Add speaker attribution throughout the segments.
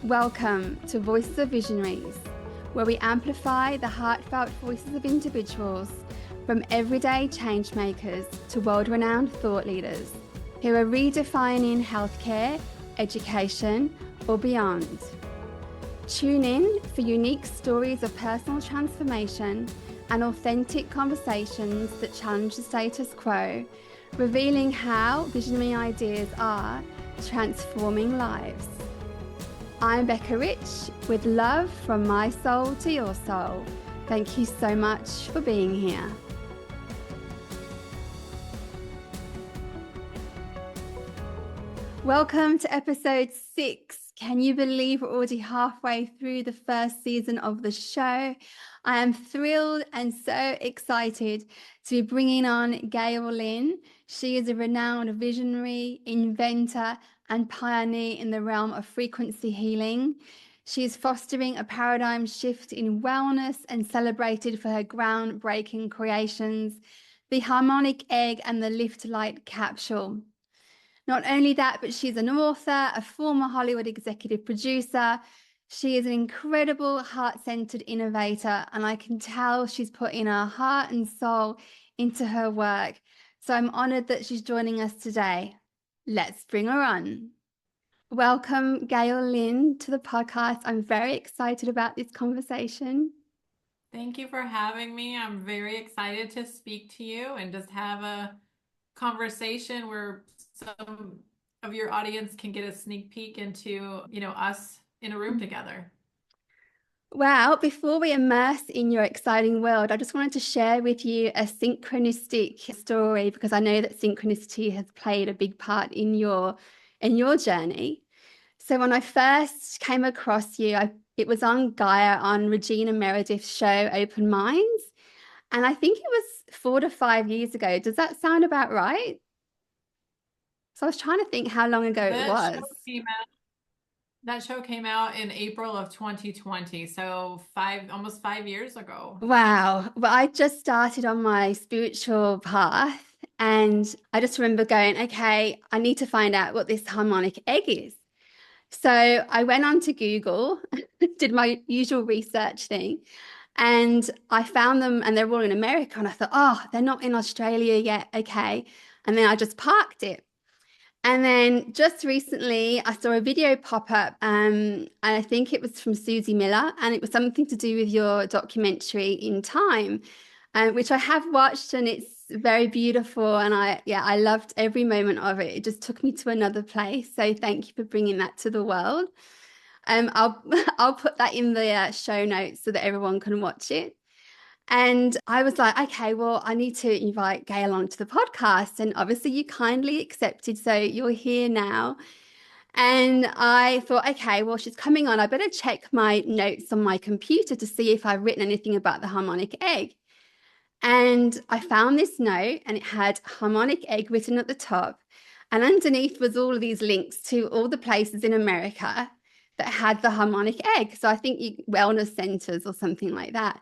Speaker 1: Welcome to Voices of Visionaries, where we amplify the heartfelt voices of individuals from everyday changemakers to world-renowned thought leaders who are redefining healthcare, education, or beyond. Tune in for unique stories of personal transformation and authentic conversations that challenge the status quo, revealing how visionary ideas are transforming lives. I'm Becca Rich with love from my soul to your soul. Thank you so much for being here. Welcome to episode 6. Can you believe we're already halfway through the first season of the show? I am thrilled and so excited to be bringing on Gail Lynn. She is a renowned visionary, inventor, and pioneer in the realm of frequency healing. She is fostering a paradigm shift in wellness and celebrated for her groundbreaking creations, the harmonic egg and the lift light capsule. Not only that, but she's an author, a former Hollywood executive producer. She is an incredible heart-centered innovator, and I can tell she's put in her heart and soul into her work. So I'm honored that she's joining us today. Let's bring her on. Welcome, Gail Lynn, to the podcast. I'm very excited about this conversation.
Speaker 2: Thank you for having me. I'm very excited to speak to you and just have a conversation where some of your audience can get a sneak peek into, us in a room together.
Speaker 1: Well, before we immerse in your exciting world, I just wanted to share with you a synchronistic story because I know that synchronicity has played a big part in your journey. So when I first came across you, it was on Gaia on Regina Meredith's show Open Minds, and I think it was 4 to 5 years ago. Does that sound about right? So I was trying to think how long ago it
Speaker 2: That show
Speaker 1: was.
Speaker 2: came out, that show came out in April of 2020, so almost 5 years ago.
Speaker 1: Wow. Well, I just started on my spiritual path and I just remember going, okay, I need to find out what this harmonic egg is. So I went on to Google, did my usual research thing, and I found them and they're all in America. And I thought, oh, they're not in Australia yet. Okay. And then I just parked it. And then just recently, I saw a video pop up, and I think it was from Susie Miller, and it was something to do with your documentary In Time, which I have watched, and it's very beautiful. And I loved every moment of it. It just took me to another place. So thank you for bringing that to the world. I'll I'll put that in the show notes so that everyone can watch it. And I was like, okay, well, I need to invite Gail onto the podcast. And obviously, you kindly accepted. So you're here now. And I thought, okay, well, she's coming on. I better check my notes on my computer to see if I've written anything about the harmonic egg. And I found this note and it had harmonic egg written at the top. And underneath was all of these links to all the places in America that had the harmonic egg. So I think wellness centers or something like that.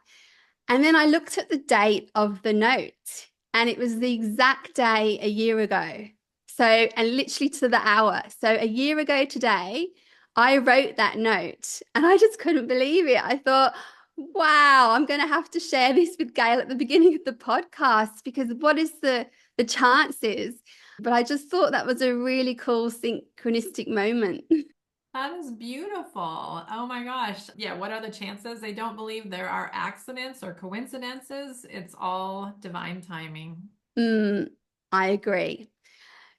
Speaker 1: And then I looked at the date of the note and it was the exact day a year ago. So, and literally to the hour. So a year ago today, I wrote that note and I just couldn't believe it. I thought, wow, I'm going to have to share this with Gail at the beginning of the podcast because what is the chances? But I just thought that was a really cool synchronistic moment.
Speaker 2: That is beautiful. Oh my gosh. Yeah, what are the chances? They don't believe there are accidents or coincidences. It's all divine timing.
Speaker 1: I agree.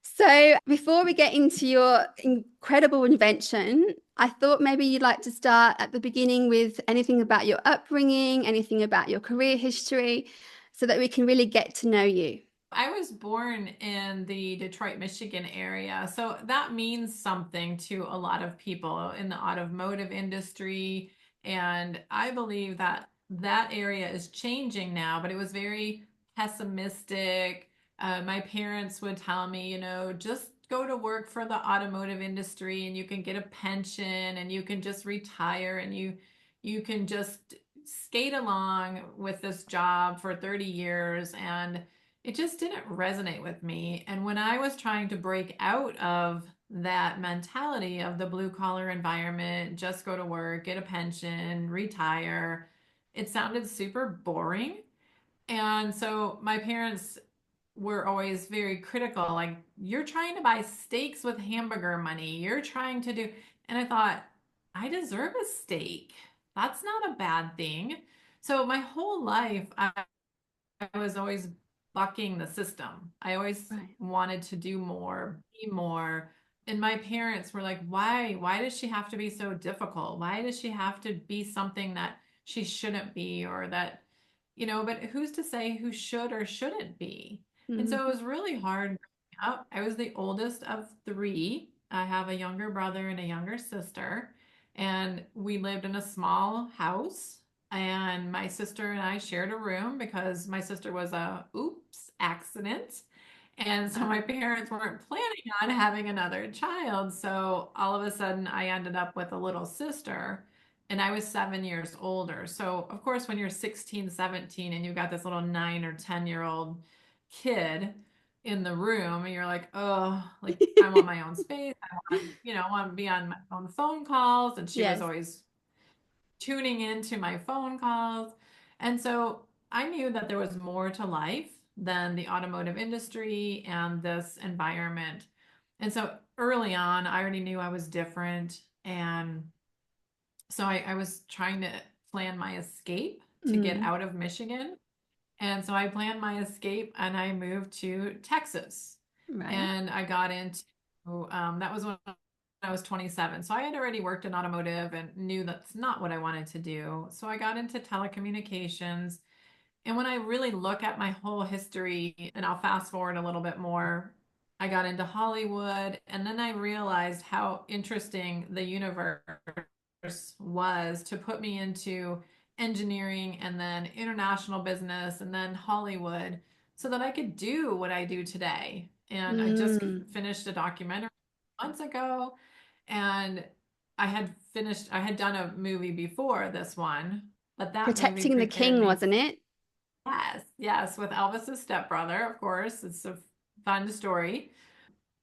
Speaker 1: So, before we get into your incredible invention, I thought maybe you'd like to start at the beginning with anything about your upbringing, anything about your career history, so that we can really get to know you.
Speaker 2: I was born in the Detroit, Michigan area, so that means something to a lot of people in the automotive industry. And I believe that that area is changing now, but it was very pessimistic. My parents would tell me, just go to work for the automotive industry and you can get a pension and you can just retire and you can just skate along with this job for 30 years. And it just didn't resonate with me. And when I was trying to break out of that mentality of the blue collar environment, just go to work, get a pension, retire. It sounded super boring. And so my parents were always very critical, like, you're trying to buy steaks with hamburger money. You're trying to do, and I thought, I deserve a steak. That's not a bad thing. So my whole life, I was always bucking the system. I always
Speaker 1: Right.
Speaker 2: wanted to do more, be more. And my parents were like, why? Why does she have to be so difficult? Why does she have to be something that she shouldn't be or that, but who's to say who should or shouldn't be? And so it
Speaker 1: Mhm.
Speaker 2: was really hard growing up. I was the oldest of three. I have a younger brother and a younger sister, and we lived in a small house, and my sister and I shared a room because my sister was a oops accident. And so my parents weren't planning on having another child. So all of a sudden I ended up with a little sister, and I was 7 years older. So of course, when you're 16, 17, and you've got this little 9 or 10-year-old kid in the room, and you're like, oh, like I want my own space. I want to be on my own phone calls. And she was
Speaker 1: Yes.
Speaker 2: always tuning into my phone calls. And so I knew that there was more to life than the automotive industry and this environment. And so early on, I already knew I was different. And so I was trying to plan my escape to get
Speaker 1: Mm.
Speaker 2: out of Michigan. And so I planned my escape and I moved to Texas.
Speaker 1: Right.
Speaker 2: And I got into that was when I was 27. So I had already worked in automotive and knew that's not what I wanted to do. So I got into telecommunications. And when I really look at my whole history, and I'll fast forward a little bit more, I got into Hollywood, and then I realized how interesting the universe was to put me into engineering and then international business and then Hollywood so that I could do what I do today. And I just
Speaker 1: Mm.
Speaker 2: finished a documentary months ago, and I had done a movie before this one, but that movie
Speaker 1: Protecting the
Speaker 2: prepared
Speaker 1: king,
Speaker 2: me.
Speaker 1: wasn't it?
Speaker 2: Yes, yes, with Elvis's stepbrother, of course. It's a fun story.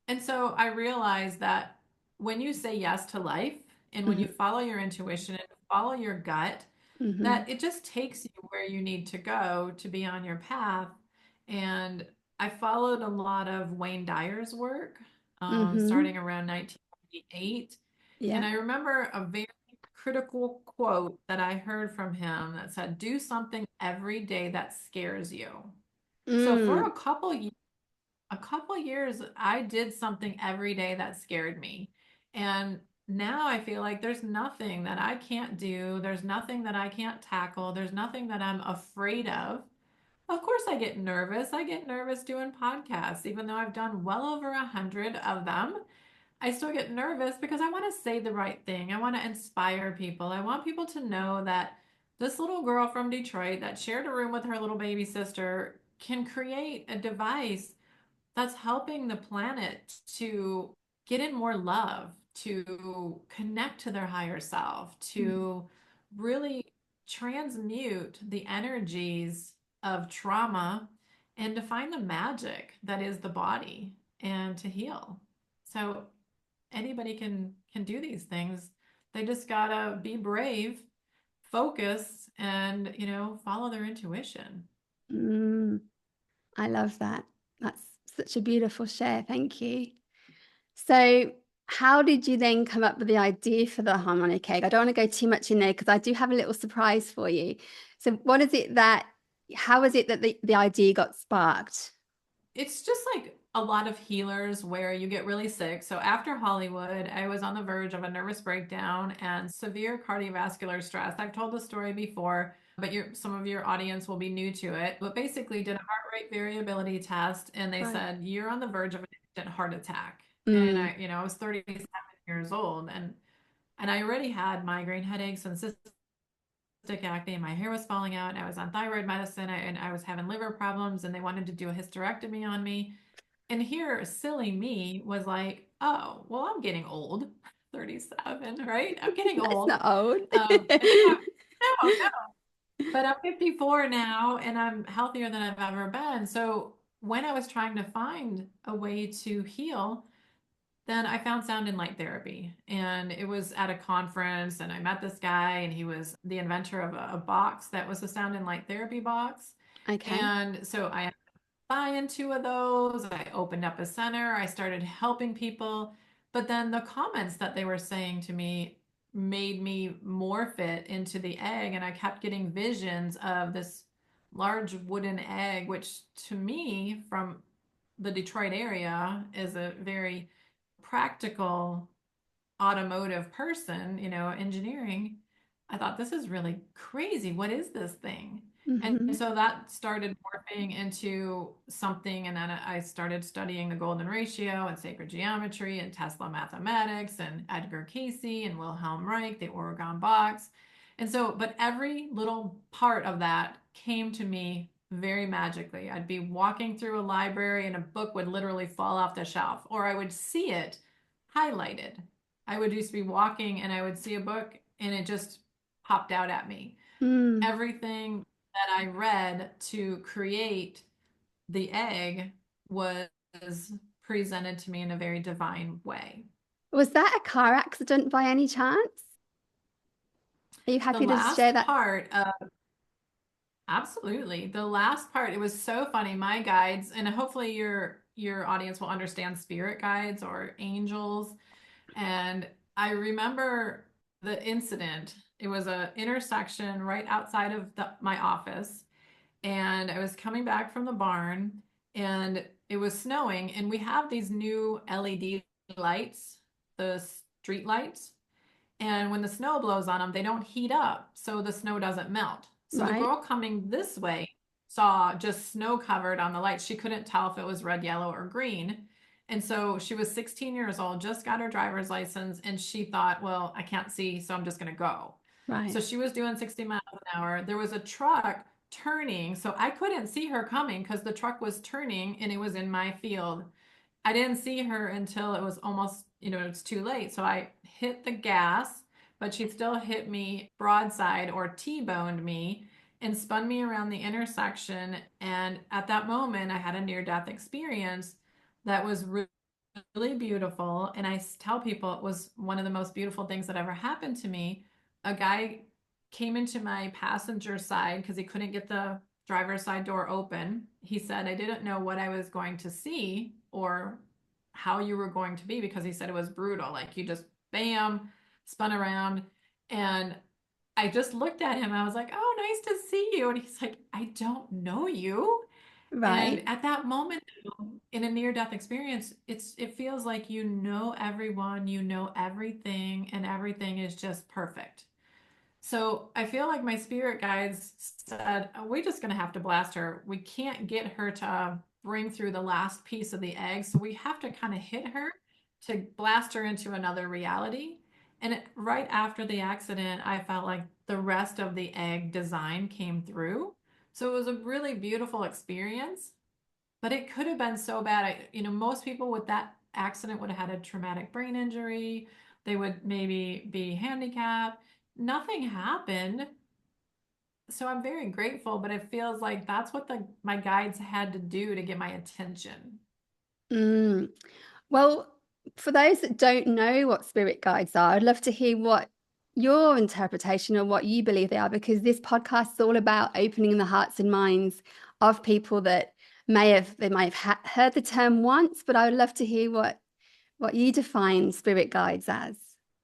Speaker 2: And so I realized that when you say yes to life and when you
Speaker 1: Hmm.
Speaker 2: follow your intuition and follow your gut,
Speaker 1: Hmm.
Speaker 2: that it just takes you where you need to go to be on your path. And I followed a lot of Wayne Dyer's work,
Speaker 1: Hmm.
Speaker 2: starting around 1998. And
Speaker 1: Yeah.
Speaker 2: I remember a very critical quote that I heard from him that said, do something every day that scares you. So for
Speaker 1: Mm.
Speaker 2: a couple years, I did something every day that scared me. And now I feel like there's nothing that I can't do. There's nothing that I can't tackle. There's nothing that I'm afraid of. Of course, I get nervous. I get nervous doing podcasts, even though I've done well over 100 of them. I still get nervous because I want to say the right thing. I want to inspire people. I want people to know that this little girl from Detroit that shared a room with her little baby sister can create a device that's helping the planet to get in more love, to connect to their higher self, to really transmute the energies of trauma and to find the magic that is the body and to heal. So anybody can do these things. They just gotta be brave, focus, and follow their intuition.
Speaker 1: Mm. I love that. That's such a beautiful share. Thank you. So, how did you then come up with the idea for the harmonic egg? I don't want to go too much in there because I do have a little surprise for you. So, how is it that the idea got sparked?
Speaker 2: It's just like a lot of healers where you get really sick. So after Hollywood, I was on the verge of a nervous breakdown and severe cardiovascular stress. I've told the story before, but some of your audience will be new to it. But basically did a heart rate variability test, and they
Speaker 1: Right.
Speaker 2: said you're on the verge of an instant heart attack. And
Speaker 1: Mm.
Speaker 2: I was 37 years old, and I already had migraine headaches and cystic acne, and my hair was falling out, and I was on thyroid medicine, and I was having liver problems, and they wanted to do a hysterectomy on me. And here, silly me was like, oh, well, I'm getting old, 37, right? I'm getting
Speaker 1: That's
Speaker 2: old.
Speaker 1: not old.
Speaker 2: And then no, no, but I'm 54 now and I'm healthier than I've ever been. So when I was trying to find a way to heal, then I found sound and light therapy. And it was at a conference, and I met this guy, and he was the inventor of a box that was a sound and light therapy box.
Speaker 1: Okay.
Speaker 2: And so I buy in two of those. I opened up a center. I started helping people. But then the comments that they were saying to me made me morph it into the egg. And I kept getting visions of this large wooden egg, which to me, from the Detroit area, is a very practical automotive person, engineering. I thought, this is really crazy. What is this thing? And
Speaker 1: Hmm.
Speaker 2: so that started morphing into something. And then I started studying the golden ratio and sacred geometry and Tesla mathematics and Edgar Casey and Wilhelm Reich, the Oregon box. And so, but every little part of that came to me very magically. I'd be walking through a library and a book would literally fall off the shelf, or I would see it highlighted. I would just be walking and I would see a book and it just popped out at me.
Speaker 1: Mm.
Speaker 2: Everything that I read to create the egg was presented to me in a very divine way.
Speaker 1: Was that a car accident by any chance? Are you
Speaker 2: The
Speaker 1: happy to share
Speaker 2: last
Speaker 1: that?
Speaker 2: part absolutely. The last part, it was so funny. My guides, and hopefully your audience will understand spirit guides or angels. And I remember the incident. It was a intersection right outside of my office, and I was coming back from the barn, and it was snowing, and we have these new LED lights, the street lights, and when the snow blows on them, they don't heat up, so the snow doesn't melt. So the
Speaker 1: Right.
Speaker 2: girl coming this way saw just snow covered on the lights. She couldn't tell if it was red, yellow, or green. And so she was 16 years old, just got her driver's license, and she thought, well, I can't see, so I'm just going to go. So
Speaker 1: Right.
Speaker 2: she was doing 60 miles an hour. There was a truck turning, so I couldn't see her coming because the truck was turning and it was in my field. I didn't see her until it was almost, it's too late. So I hit the gas, but she still hit me broadside or T-boned me and spun me around the intersection. And at that moment, I had a near-death experience that was really beautiful. And I tell people it was one of the most beautiful things that ever happened to me. A guy came into my passenger side because he couldn't get the driver's side door open. He said, I didn't know what I was going to see or how you were going to be, because he said it was brutal. Like, you just bam, spun around. And I just looked at him. I was like, oh, nice to see you. And he's like, I don't know you. And
Speaker 1: Right.
Speaker 2: at that moment, in a near-death experience, it feels like you know everyone, you know everything, and everything is just perfect. So I feel like my spirit guides said, "Oh, we're just going to have to blast her. We can't get her to bring through the last piece of the egg. So we have to kind of hit her to blast her into another reality." And right after the accident, I felt like the rest of the egg design came through. So it was a really beautiful experience, but it could have been so bad. Most people with that accident would have had a traumatic brain injury. They would maybe be handicapped. Nothing happened. So I'm very grateful, but it feels like that's what my guides had to do to get my attention.
Speaker 1: Mm. Well, for those that don't know what spirit guides are, I'd love to hear what your interpretation of what you believe they are, because this podcast is all about opening the hearts and minds of people that they might have heard the term once, but I would love to hear what you define spirit guides as.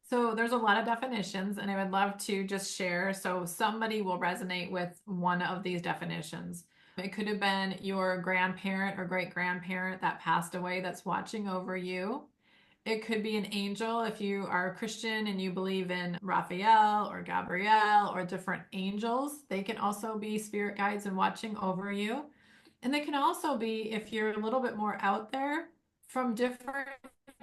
Speaker 2: So there's a lot of definitions, and I would love to just share so somebody will resonate with one of these definitions. It could have been your grandparent or great grandparent that passed away that's watching over you. It could be an angel if you are a Christian and you believe in Raphael or Gabriel or different angels. They can also be spirit guides and watching over you. And they can also be, if you're a little bit more out there, from different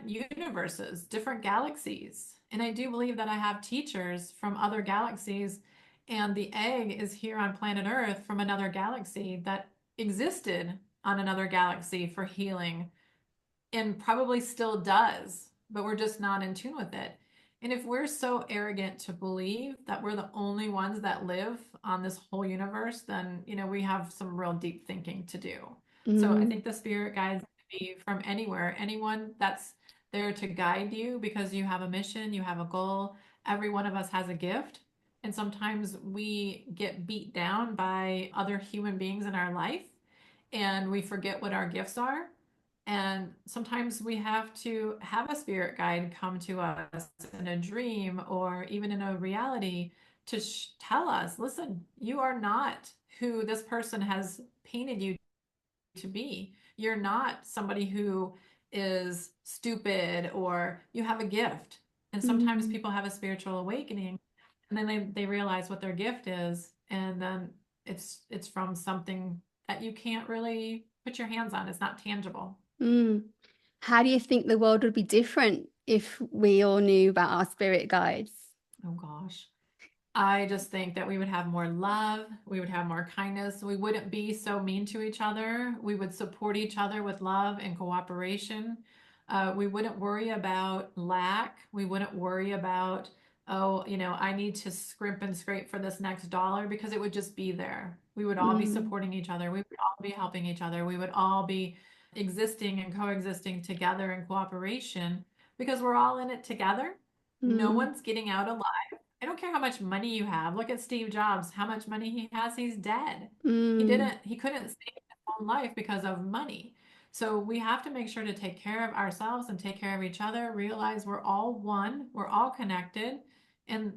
Speaker 2: universes, different galaxies. And I do believe that I have teachers from other galaxies, and the egg is here on planet Earth from another galaxy that existed on another galaxy for healing and probably still does, but we're just not in tune with it. And if we're so arrogant to believe that we're the only ones that live on this whole universe, then, we have some real deep thinking to do. So I
Speaker 1: Mm,
Speaker 2: think the spirit guides can be from anywhere, anyone there to guide you because you have a mission, you have a goal. Every one of us has a gift. And sometimes we get beat down by other human beings in our life and we forget what our gifts are. And sometimes we have to have a spirit guide come to us in a dream or even in a reality to tell us, listen, you are not who this person has painted you to be. You're not somebody who is stupid or you have a gift. And sometimes
Speaker 1: Mm,
Speaker 2: people have a spiritual awakening and then they realize what their gift is and then it's from something that you can't really put your hands on. It's not tangible.
Speaker 1: mm. How do you think the world would be different if we all knew about our spirit guides?
Speaker 2: Oh gosh. I just think that we would have more love, we would have more kindness, we wouldn't be so mean to each other, we would support each other with love and cooperation. We wouldn't worry about lack, we wouldn't worry about, oh, I need to scrimp and scrape for this next dollar because it would just be there. We would all be
Speaker 1: Mm,
Speaker 2: supporting each other, we would all be helping each other, we would all be existing and coexisting together in cooperation because we're all in it together. No
Speaker 1: mm,
Speaker 2: one's getting out alive. I don't care how much money you have. Look at Steve Jobs, how much money he has, he's dead.
Speaker 1: mm,
Speaker 2: He couldn't save his own life because of money. So we have to make sure to take care of ourselves and take care of each other, realize we're all one, we're all connected. And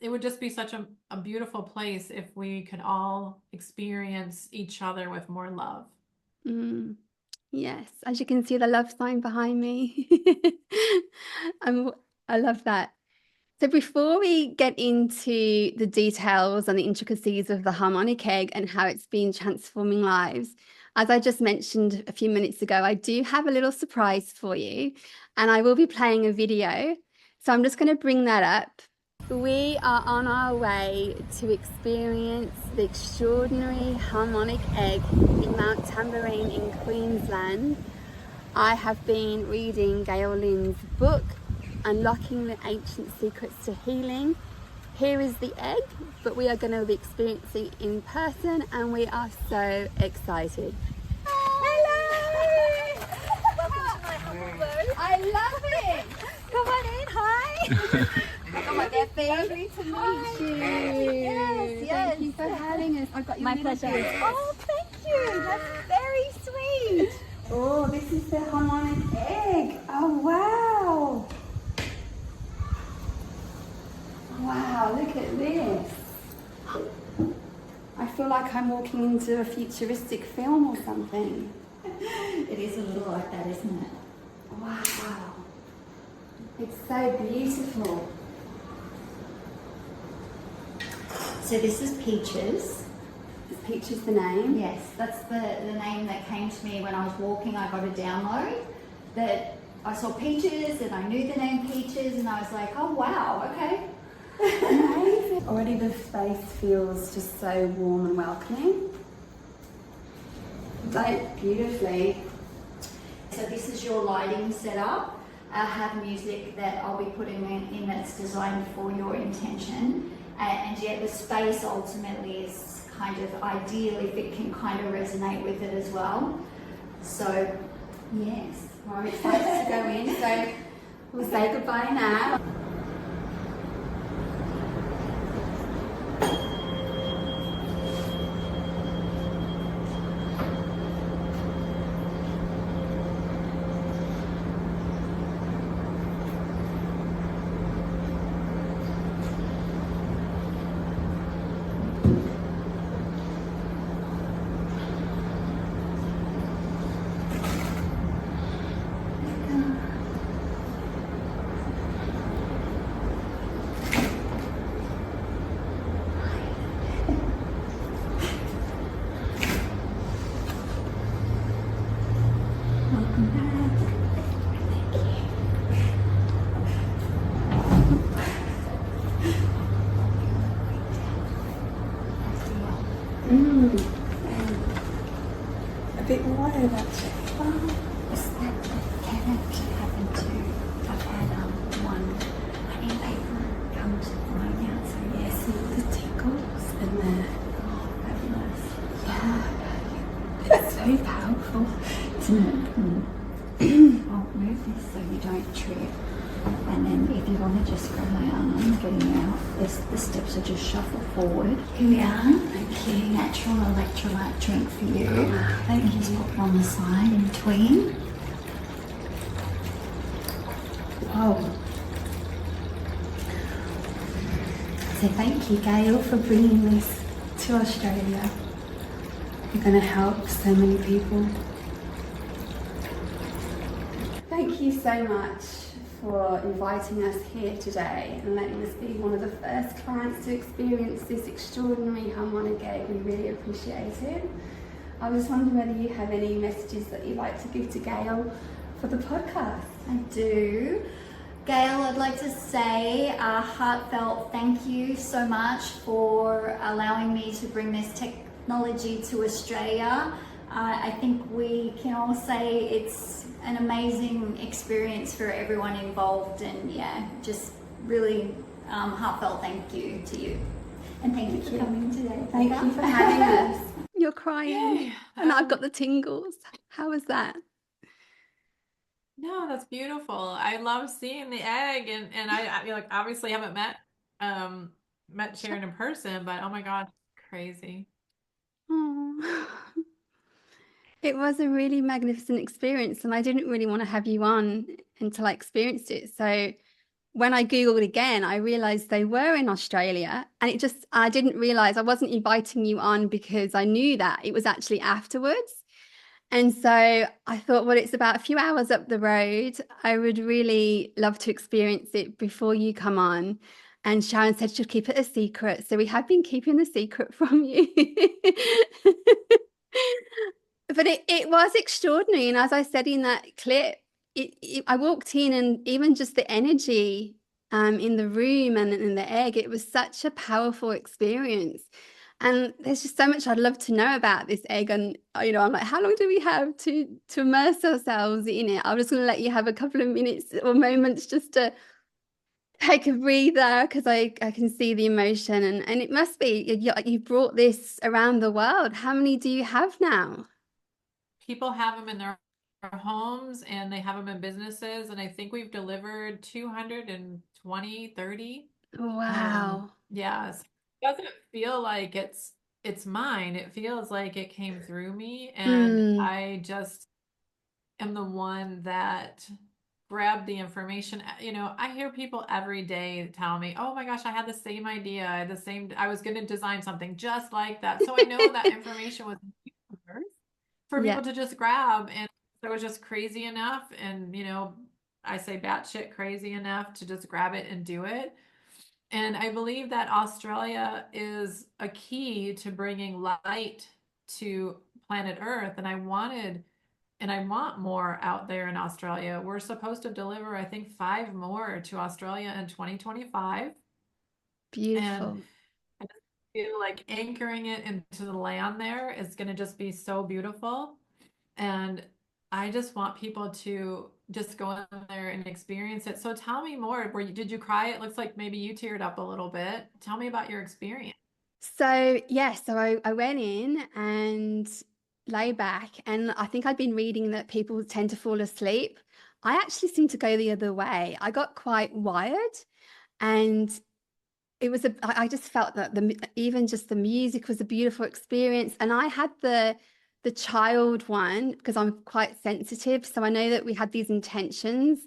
Speaker 2: it would just be such a beautiful place if we could all experience each other with more love.
Speaker 1: mm. Yes, as you can see, the love sign behind me. I'm, I love that. So before we get into the details and the intricacies of the harmonic egg and how it's been transforming lives, as I just mentioned a few minutes ago, I do have a little surprise for you, and I will be playing a video. So I'm just going to bring that up. We are on our way to experience the extraordinary harmonic egg in Mount Tambourine in Queensland. I have been reading Gail Lynn's book, Unlocking the Ancient Secrets to Healing. Here is the egg, but we are going to be experiencing it in person and we are so excited. Hello! Welcome to my humble abode. I love it! Come on in, hi! Come on, they're lovely to meet you. Yes, yes. Thank you for having us. I've got your pleasure. Oh, thank you. That's very sweet. Oh, this is the harmonic egg. Oh, wow. Wow, look at this. I feel like I'm walking into a futuristic film or something.
Speaker 3: It is a little like that, isn't it?
Speaker 1: Wow. It's so beautiful.
Speaker 3: So this is Peaches.
Speaker 1: Is Peaches the name?
Speaker 3: Yes, that's the name that came to me when I was walking. I got a download that I saw Peaches and I knew the name Peaches and I was like, oh wow, okay.
Speaker 1: Amazing. Already the space feels just so warm and welcoming. Like beautifully.
Speaker 3: So this is your lighting setup. I have music that I'll be putting in that's designed for your intention. And yet the space ultimately is kind of ideal if it can kind of resonate with it as well. So, yes.
Speaker 1: Well, I'm excited to go in, so we'll say goodbye now.
Speaker 3: won't trip. And then if you want to just grab my arm, getting out, the steps are just shuffle forward. Here we are. Okay, natural electrolyte drink for you. Thank you. Just pop it on the side in between. Oh. So thank you, Gail, for bringing this to Australia. You're going to help so many people.
Speaker 1: Thank you so much for inviting us here today and letting us be one of the first clients to experience this extraordinary harmonic egg. We really appreciate it. I was wondering whether you have any messages that you'd like to give to Gail for the podcast.
Speaker 3: I do. Gail, I'd like to say a heartfelt thank you so much for allowing me to bring this technology to Australia. I think we can all say it's an amazing experience for everyone involved, and yeah, just really heartfelt thank you to you. And thank you for coming today.
Speaker 1: Thank you for having us. You're crying.
Speaker 2: Yay.
Speaker 1: And I've got the tingles. How was that?
Speaker 2: No, that's beautiful. I love seeing the egg, and I like obviously haven't met Sharon in person, but oh my God, crazy.
Speaker 1: Oh. It was a really magnificent experience, and I didn't really want to have you on until I experienced it. So when I Googled again, I realized they were in Australia, and I didn't realize I wasn't inviting you on because I knew that it was actually afterwards. And so I thought, well, it's about a few hours up the road. I would really love to experience it before you come on. And Sharon said she'll keep it a secret. So we have been keeping the secret from you. But it was extraordinary. And as I said in that clip, I walked in, and even just the energy in the room and in the egg, it was such a powerful experience. And there's just so much I'd love to know about this egg. And, you know, I'm like, how long do we have to immerse ourselves in it? I'm just going to let you have a couple of minutes or moments just to take a breather, because I can see the emotion. And it must be, you brought this around the world. How many do you have now?
Speaker 2: People have them in their homes and they have them in businesses, and I think we've delivered 220, 30.
Speaker 1: Wow.
Speaker 2: Yes. It doesn't feel like it's mine. It feels like it came through me, and I just am the one that grabbed the information. You know, I hear people every day tell me, "Oh my gosh, I had the same idea. I was going to design something just like that." So I know that information was for
Speaker 1: Yeah.
Speaker 2: people to just grab, and it was just crazy enough, and you know, I say batshit crazy enough to just grab it and do it. And I believe that Australia is a key to bringing light to planet Earth, and I want more out there in Australia. We're supposed to deliver, I think, 5 more to Australia in 2025.
Speaker 1: Beautiful.
Speaker 2: And I just feel like anchoring it into the land there is going to just be so beautiful. And I just want people to just go in there and experience it. So tell me more. Did you cry? It looks like maybe you teared up a little bit. Tell me about your experience.
Speaker 1: So, yeah, I went in and lay back, and I think I'd been reading that people tend to fall asleep. I actually seemed to go the other way. I got quite wired, and I just felt that even just the music was a beautiful experience. And I had the child one because I'm quite sensitive. So I know that we had these intentions,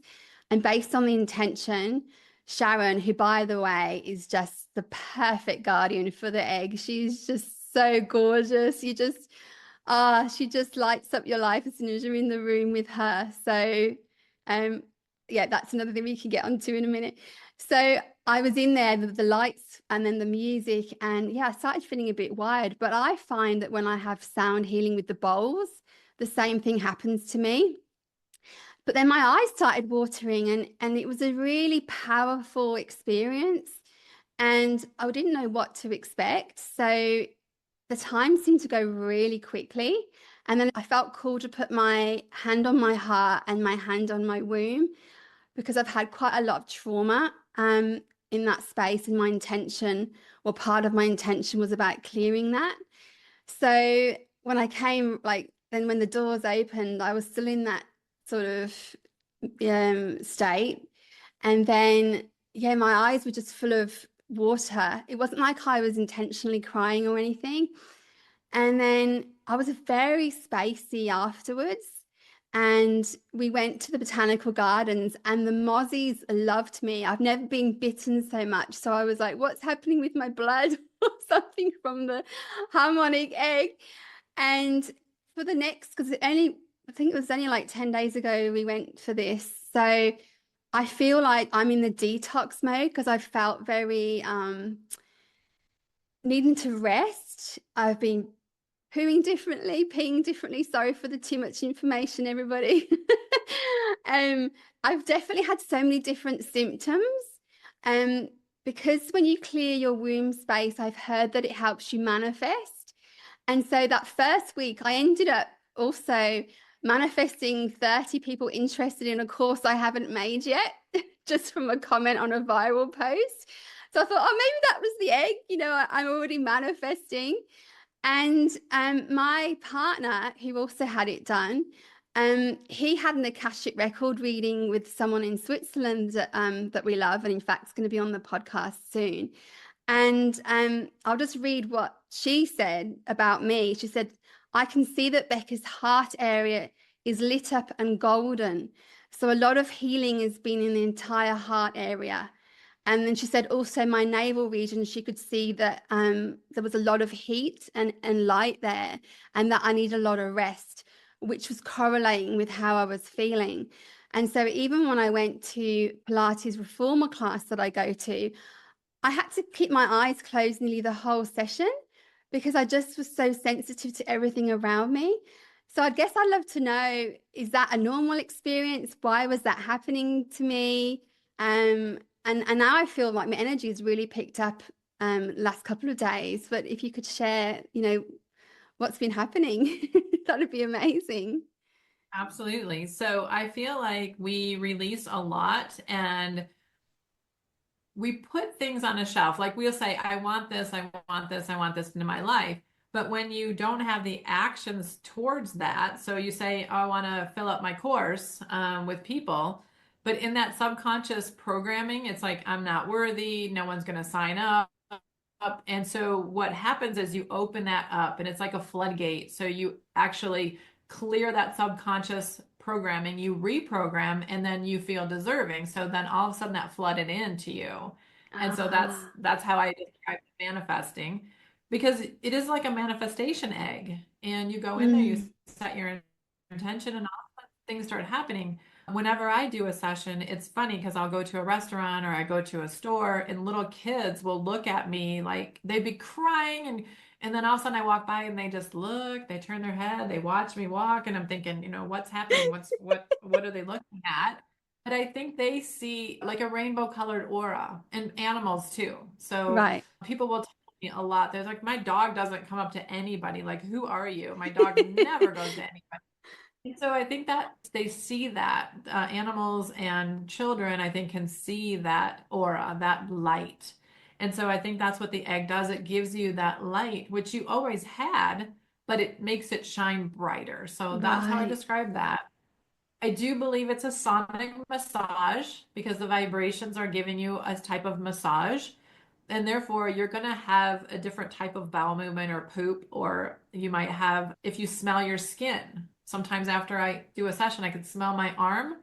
Speaker 1: and based on the intention, Sharon, who by the way is just the perfect guardian for the egg. She's just so gorgeous. She just lights up your life as soon as you're in the room with her. So yeah, that's another thing we can get onto in a minute. So I was in there with the lights and then the music, and yeah, I started feeling a bit wired. But I find that when I have sound healing with the bowls, the same thing happens to me. But then my eyes started watering, and it was a really powerful experience, and I didn't know what to expect. So the time seemed to go really quickly. And then I felt called to put my hand on my heart and my hand on my womb, because I've had quite a lot of trauma in that space. And my intention, or part of my intention, was about clearing that. So when I came, then when the doors opened, I was still in that sort of state. And then, yeah, my eyes were just full of water. It wasn't like I was intentionally crying or anything. And then I was very spacey afterwards. And we went to the botanical gardens, and the mozzies loved me. I've never been bitten so much. So I was like, what's happening with my blood or something from the harmonic egg? And for the next, because I think it was only like 10 days ago we went for this. So I feel like I'm in the detox mode because I felt very needing to rest. I've been pooing differently, peeing differently. Sorry for the too much information, everybody. um, I've definitely had so many different symptoms. Um, because when you clear your womb space, I've heard that it helps you manifest. And so that first week, I ended up also manifesting 30 people interested in a course I haven't made yet, just from a comment on a viral post. So I thought, oh, maybe that was the egg. I'm already manifesting. And my partner, who also had it done, he had an Akashic record reading with someone in Switzerland that we love, and in fact, it's going to be on the podcast soon. And I'll just read what she said about me. She said, I can see that Becca's heart area is lit up and golden. So a lot of healing has been in the entire heart area. And then she said also my navel region, she could see that there was a lot of heat and light there, and that I need a lot of rest, which was correlating with how I was feeling. And so even when I went to Pilates reformer class that I go to, I had to keep my eyes closed nearly the whole session because I just was so sensitive to everything around me. So I guess I'd love to know, is that a normal experience? Why was that happening to me? And now I feel like my energy has really picked up last couple of days. But if you could share, what's been happening, that'd be amazing.
Speaker 2: Absolutely. So I feel like we release a lot and we put things on a shelf. Like we'll say, I want this, I want this, I want this into my life. But when you don't have the actions towards that, so you say, oh, I want to fill up my course with people, but in that subconscious programming, it's like, I'm not worthy, no one's going to sign up. And so what happens is you open that up and it's like a floodgate. So you actually clear that subconscious programming, you reprogram, and then you feel deserving. So then all of a sudden that flooded into you. And so
Speaker 1: Ah,
Speaker 2: that's how I describe manifesting, because it is like a manifestation egg. And you go in there, you
Speaker 1: mm,
Speaker 2: set your intention, and all of a sudden things start happening. Whenever I do a session, it's funny because I'll go to a restaurant or I go to a store and little kids will look at me like they'd be crying, and then all of a sudden I walk by and they just look, they turn their head, they watch me walk, and I'm thinking, what's happening? What are they looking at? But I think they see like a rainbow colored aura, and animals too. So
Speaker 1: right.
Speaker 2: people will tell me a lot. They're like, my dog doesn't come up to anybody. Like, who are you? My dog never goes to anybody. And so I think that they see that animals and children, I think, can see that aura, that light. And so I think that's what the egg does. It gives you that light, which you always had, but it makes it shine brighter. So that's how I
Speaker 1: Right.
Speaker 2: describe that. I do believe it's a sonic massage because the vibrations are giving you a type of massage. And therefore, you're going to have a different type of bowel movement or poop, or you might have, if you smell your skin. Sometimes after I do a session, I can smell my arm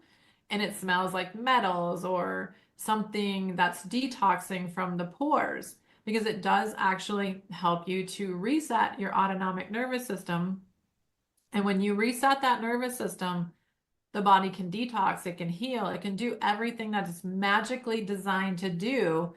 Speaker 2: and it smells like metals or something that's detoxing from the pores, because it does actually help you to reset your autonomic nervous system. And when you reset that nervous system, the body can detox, it can heal, it can do everything that it's magically designed to do.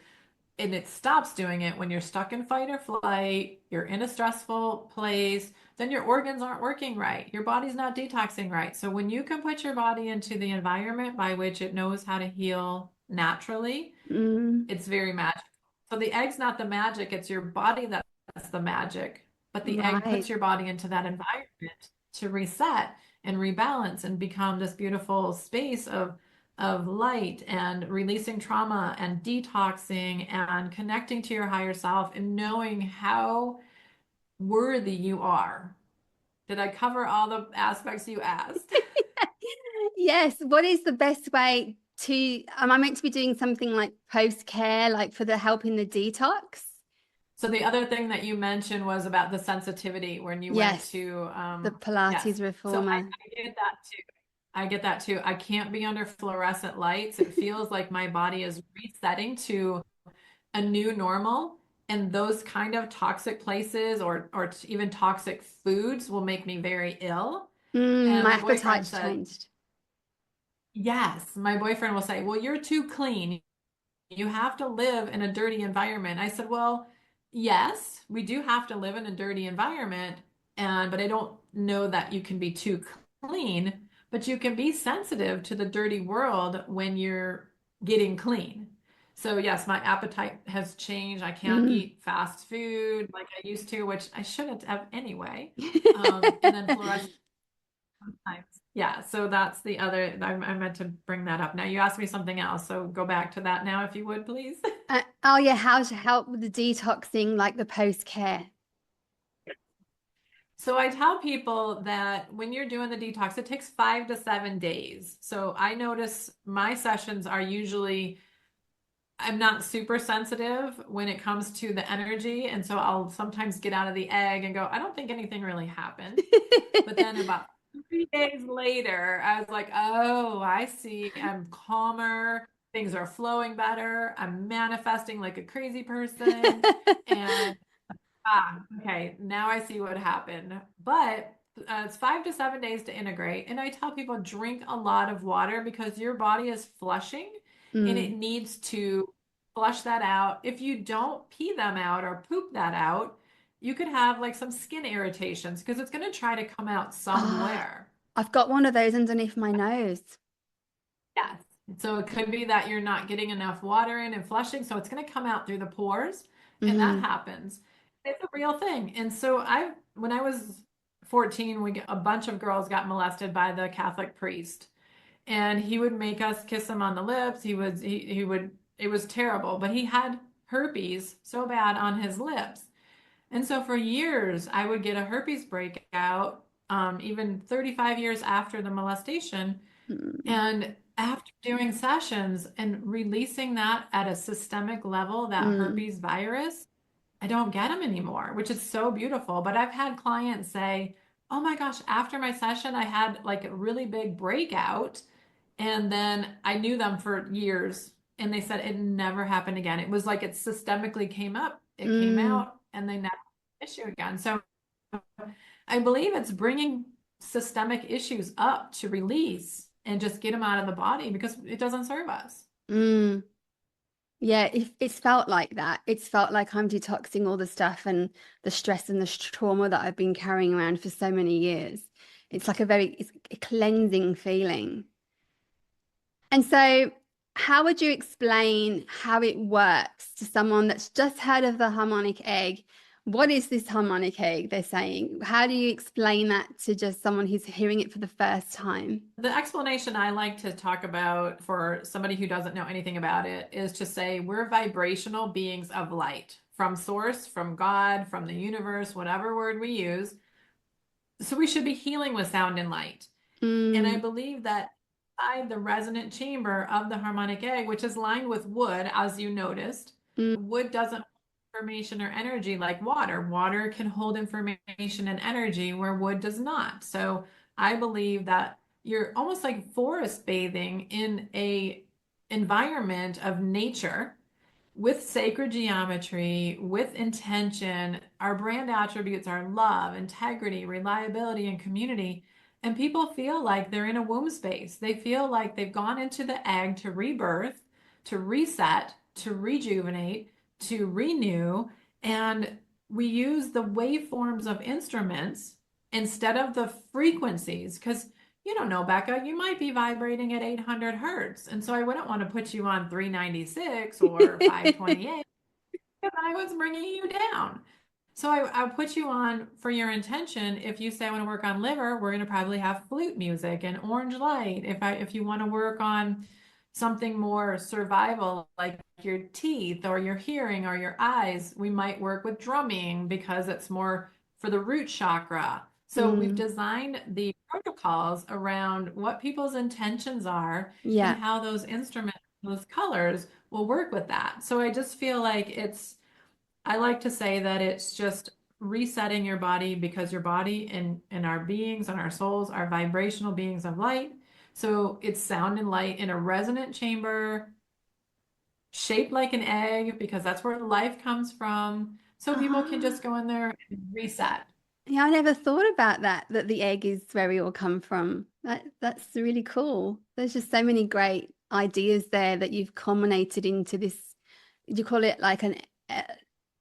Speaker 2: And it stops doing it when you're stuck in fight or flight, you're in a stressful place, then your organs aren't working right. Your body's not detoxing right. So when you can put your body into the environment by which it knows how to heal naturally,
Speaker 1: Mm,
Speaker 2: it's very magical. So the egg's not the magic, it's your body that's the magic. But the egg puts
Speaker 1: right.
Speaker 2: your body into that environment to reset and rebalance and become this beautiful space of light and releasing trauma and detoxing and connecting to your higher self and knowing how worthy you are. Did I cover all the aspects you asked?
Speaker 1: Yes. What is the best way to, am I meant to be doing something like post-care, like for the helping the detox?
Speaker 2: So the other thing that you mentioned was about the sensitivity when you went
Speaker 1: Yes.
Speaker 2: to,
Speaker 1: The
Speaker 2: yes.
Speaker 1: Pilates
Speaker 2: So
Speaker 1: reformer.
Speaker 2: I get that too. I get that too. I can't be under fluorescent lights. It feels like my body is resetting to a new normal. And those kind of toxic places or even toxic foods will make me very ill. And
Speaker 1: My
Speaker 2: my boyfriend
Speaker 1: appetite's
Speaker 2: said,
Speaker 1: changed.
Speaker 2: yes, my boyfriend will say, well, you're too clean. You have to live in a dirty environment. I said, well, yes, we do have to live in a dirty environment, but I don't know that you can be too clean, but you can be sensitive to the dirty world when you're getting clean. So yes, my appetite has changed. I can't
Speaker 1: Mm.
Speaker 2: eat fast food like I used to, which I shouldn't have anyway. And then fluorescent times. Yeah, so that's the other, I meant to bring that up. Now you asked me something else, so go back to that now if you would, please.
Speaker 1: Oh yeah, how to help with the detoxing, like the post-care.
Speaker 2: So I tell people that when you're doing the detox, it takes 5 to 7 days. So I notice my sessions are usually, I'm not super sensitive when it comes to the energy. And so I'll sometimes get out of the egg and go, I don't think anything really happened. But then about 3 days later, I was like, oh, I see. I'm calmer. Things are flowing better. I'm manifesting like a crazy person. And okay, now I see what happened. But it's 5 to 7 days to integrate. And I tell people drink a lot of water because your body is flushing and it
Speaker 1: Mm.
Speaker 2: needs to flush that out. If you don't pee them out or poop that out, you could have like some skin irritations because it's going to try to come out
Speaker 1: Ah,
Speaker 2: somewhere.
Speaker 1: I've got one of those underneath my nose.
Speaker 2: Yes. So it could be that you're not getting enough water in and flushing, so it's going to come out through the pores, and that
Speaker 1: Hmm.
Speaker 2: happens. It's a real thing. And so when I was 14, a bunch of girls got molested by the Catholic priest, and he would make us kiss him on the lips. He would, it was terrible, but he had herpes so bad on his lips. And so for years, I would get a herpes breakout, even 35 years after the molestation.
Speaker 1: Mm.
Speaker 2: And after doing sessions and releasing that at a systemic level, that
Speaker 1: Mm.
Speaker 2: herpes virus, I don't get them anymore, which is so beautiful. But I've had clients say, oh my gosh, after my session, I had like a really big breakout. And then I knew them for years. And they said it never happened again. It was like it systemically came up, it came
Speaker 1: Mm.
Speaker 2: out, and they never had an issue again. So I believe it's bringing systemic issues up to release and just get them out of the body because it doesn't serve us.
Speaker 1: Mm. Yeah, it's felt like that. It's felt like I'm detoxing all the stuff and the stress and the trauma that I've been carrying around for so many years. It's like it's a cleansing feeling. And so, how would you explain how it works to someone that's just heard of the harmonic egg? What is this harmonic egg they're saying? How do you explain that to just someone who's hearing it for the first time?
Speaker 2: The explanation I like to talk about for somebody who doesn't know anything about it is to say we're vibrational beings of light from source, from God, from the universe, whatever word we use. So we should be healing with sound and light. And I
Speaker 1: Mm.
Speaker 2: believe that inside the resonant chamber of the harmonic egg, which is lined with wood, as you noticed,
Speaker 1: Mm.
Speaker 2: wood doesn't hold information or energy like water. Water can hold information and energy where wood does not. So I believe that you're almost like forest bathing in a environment of nature with sacred geometry, with intention. Our brand attributes are love, integrity, reliability, and community. And people feel like they're in a womb space. They feel like they've gone into the egg to rebirth, to reset, to rejuvenate, to renew. And we use the waveforms of instruments instead of the frequencies because you don't know, Becca, you might be vibrating at 800 hertz. And so I wouldn't want to put you on 396 or 528 because I was bringing you down. So I'll put you on for your intention. If you say I want to work on liver, we're going to probably have flute music and orange light. If you want to work on something more survival, like your teeth or your hearing or your eyes, we might work with drumming because it's more for the root chakra. So we've
Speaker 1: Mm.
Speaker 2: designed the protocols around what people's intentions are and
Speaker 1: Yeah.
Speaker 2: how those instruments, those colors will work with that. So I just feel like I like to say that it's just resetting your body because your body and our beings and our souls are vibrational beings of light. So it's sound and light in a resonant chamber shaped like an egg because that's where life comes from. So people can
Speaker 1: Ah.
Speaker 2: just go in there and reset.
Speaker 1: Yeah, I never thought about that, that the egg is where we all come from. That's really cool. There's just so many great ideas there that you've culminated into this. You call it like an uh,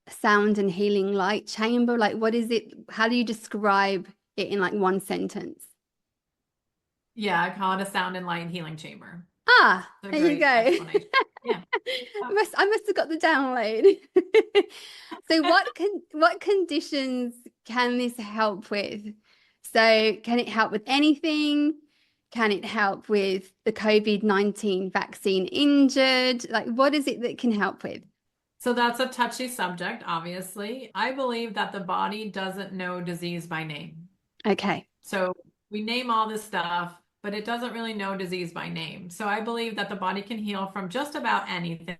Speaker 1: sound and healing light chamber? Like, what is it? How do you describe it in like one sentence?
Speaker 2: Yeah, I call it a sound and light healing chamber.
Speaker 1: Ah,
Speaker 2: It's a
Speaker 1: there you
Speaker 2: great
Speaker 1: go.
Speaker 2: explanation. Yeah.
Speaker 1: I must have got the download. So what conditions can this help with? So can it help with anything? Can it help with the COVID-19 vaccine injured? Like what is it that can help with?
Speaker 2: So that's a touchy subject, obviously. I believe that the body doesn't know disease by name.
Speaker 1: Okay.
Speaker 2: So we name all this stuff, but it doesn't really know disease by name. So I believe that the body can heal from just about anything.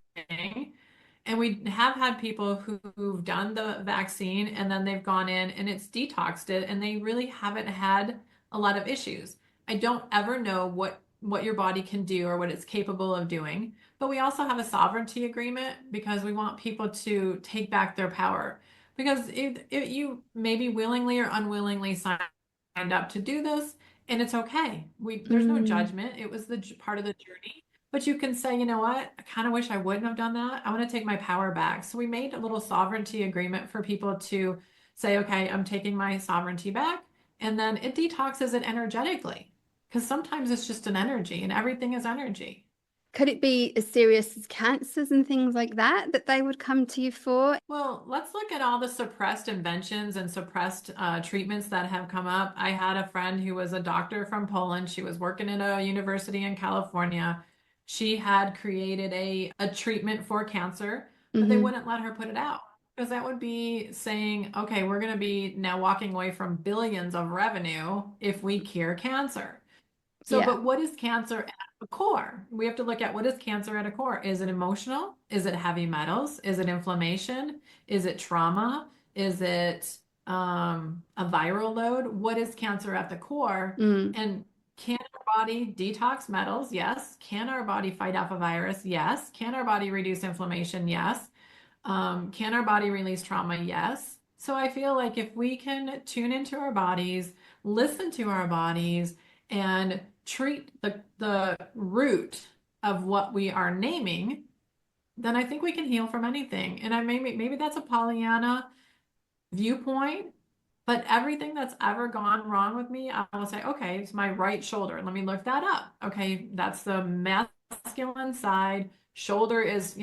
Speaker 2: And we have had people who've done the vaccine and then they've gone in and it's detoxed it and they really haven't had a lot of issues. I don't ever know what your body can do or what it's capable of doing, but we also have a sovereignty agreement because we want people to take back their power. Because if you maybe willingly or unwillingly signed up to do this, and it's okay. There's no
Speaker 1: Mm.
Speaker 2: judgment. It was the part of the journey. But you can say, you know what? I kind of wish I wouldn't have done that. I want to take my power back. So we made a little sovereignty agreement for people to say, okay, I'm taking my sovereignty back. And then it detoxes it energetically. Because sometimes it's just an energy and everything is energy.
Speaker 1: Could it be as serious as cancers and things like that that they would come to you for?
Speaker 2: Well, let's look at all the suppressed inventions and suppressed treatments that have come up. I had a friend who was a doctor from Poland. She was working at a university in California. She had created a treatment for cancer, but they
Speaker 1: Hmm.
Speaker 2: wouldn't let her put it out because that would be saying, okay, we're going to be now walking away from billions of revenue if we cure cancer. So,
Speaker 1: Yeah.
Speaker 2: but what is cancer at the core? We have to look at what is cancer at a core. Is it emotional? Is it heavy metals? Is it inflammation? Is it trauma? Is it a viral load? What is cancer at the core?
Speaker 1: Mm.
Speaker 2: And can our body detox metals? Yes. Can our body fight off a virus? Yes. Can our body reduce inflammation? Yes. Can our body release trauma? Yes. So I feel like if we can tune into our bodies, listen to our bodies, and treat the root of what we are naming, then I think we can heal from anything. And I maybe that's a Pollyanna viewpoint, but everything that's ever gone wrong with me, I will say, okay, it's my right shoulder. Let me look that up. Okay, that's the masculine side. Shoulder is,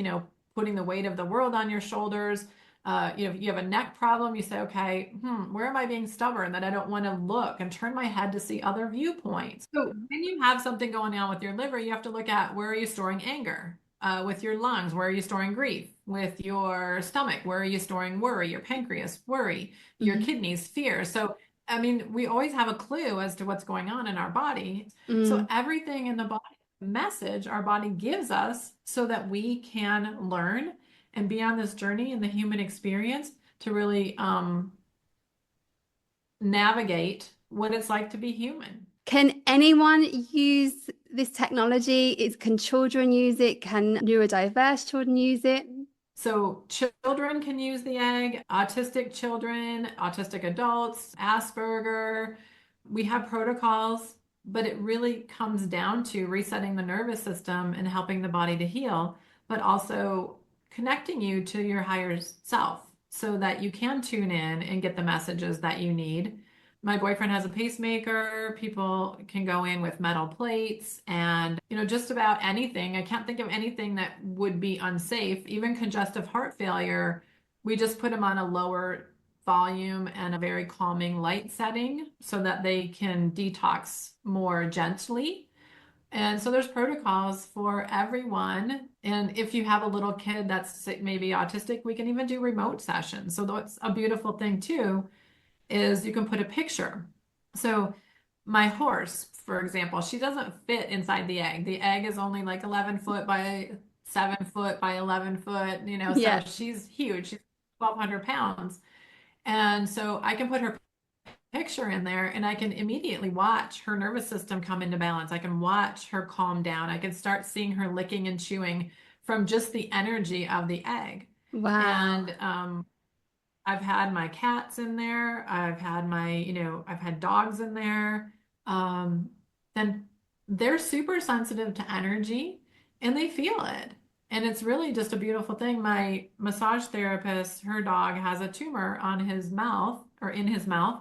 Speaker 2: putting the weight of the world on your shoulders. If you have a neck problem, you say, okay, where am I being stubborn that I don't want to look and turn my head to see other viewpoints? So when you have something going on with your liver, you have to look at where are you storing anger? With your lungs, where are you storing grief? With your stomach, where are you storing worry? Your pancreas, worry. Your
Speaker 1: Hmm.
Speaker 2: kidneys, fear. So, I mean, we always have a clue as to what's going on in our body. So
Speaker 1: Mm.
Speaker 2: everything in the body, message our body gives us so that we can learn and be on this journey in the human experience to really navigate what it's like to be human.
Speaker 1: Can anyone use this technology? Can children use it? Can neurodiverse children use it?
Speaker 2: So children can use the egg, autistic children, autistic adults, Asperger. We have protocols, but it really comes down to resetting the nervous system and helping the body to heal, but also connecting you to your higher self so that you can tune in and get the messages that you need. My boyfriend has a pacemaker. People can go in with metal plates and, just about anything. I can't think of anything that would be unsafe. Even congestive heart failure, we just put them on a lower volume and a very calming light setting so that they can detox more gently. And so there's protocols for everyone. And if you have a little kid that's maybe autistic, we can even do remote sessions. So that's a beautiful thing too is you can put a picture So my horse, for example, she doesn't fit inside the egg. The egg is only like 11 foot by 7 foot by 11 foot, so
Speaker 1: Yeah.
Speaker 2: she's huge. She's 1,200 pounds. And so I can put her picture in there and I can immediately watch her nervous system come into balance. I can watch her calm down. I can start seeing her licking and chewing from just the energy of the egg.
Speaker 1: Wow.
Speaker 2: And I've had my cats in there. I've had dogs in there. Um, then they're super sensitive to energy and they feel it. And it's really just a beautiful thing. My massage therapist, her dog has a tumor on his mouth or in his mouth.